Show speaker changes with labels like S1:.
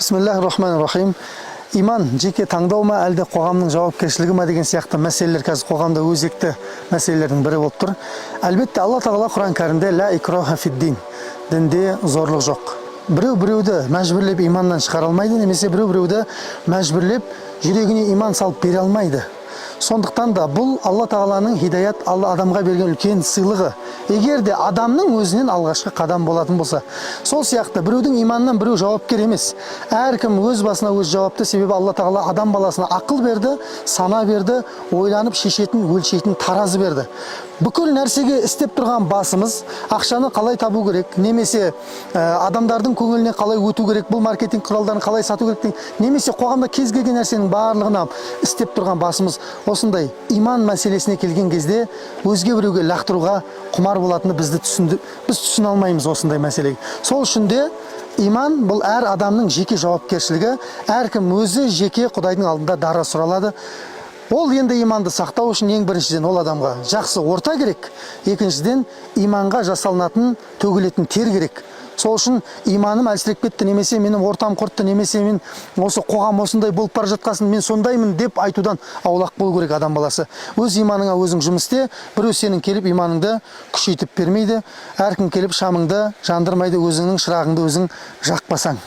S1: Бисмиллахир-рахманир-рахим. Иман жеке таңдау ма, әлде қоғамның жауапкершілігі ма деген сияқты мәселелер қазір қоғамда өзекті мәселелердің бірі болып тұр. Әлбетте Алла Тағала Құран кәрімде ла икраха фид-дин, дінде зорлық жоқ. Біреуді мәжбүрлеп иманнан шығара алмайды, немесе біреуді мәжбүрлеп жүрегіне иман салып бере алмайды. Сондықтан да бұл Алла Тағаланың хидаят, Алла адамға берген үлкен сыйлығы. Егер де адамның өзінен алғашқы қадам болатын болса, сол сияқты біреудің иманынан біреу жауапкер емес. Әркім өз басына өз жауапты, себебі Алла Тағала адам баласына ақыл берді, сана берді, ойланып шешетін, өлшейтін таразы берді. Бүкіл нәрсеге істеп тұрған басымыз ақшаны қалай табу керек, немесе адамдардың көңіліне қалай өту керек, бұл маркетинг құралдарын қалай сату керек, немесе қоғамда кез келген нәрсенің барлығына істеп тұрған басымыз осындай иман мәселесіне келген кезде өзге біреуге лақтыруға құмар болатыны біз түсіне алмаймыз осындай мәселеге. Сол үшін де иман бұл әр адамның жеке жауапкершілігі, әркім өзі жеке Құдайдың алдында дара сұралады. Ол енді иманды сақтау үшін ең біріншіден ол адамға жақсы орта керек, екіншіден иманға жасалынатын төгілетін тер керек. Сол үшін иманым әлсіреп кетті, немесе менің ортам құртты, немесе мен осы қоғам осындай болып бара жатқасын, мен сондаймын деп айтудан аулақ болу керек адам баласы. Өз иманыңа өзің жұмыс істе, біреу сенің келіп иманыңды күшейтіп бермейді, әркім келіп шамыңды жандырмайды, өзіңнің шырағыңды өзің жақпасаң.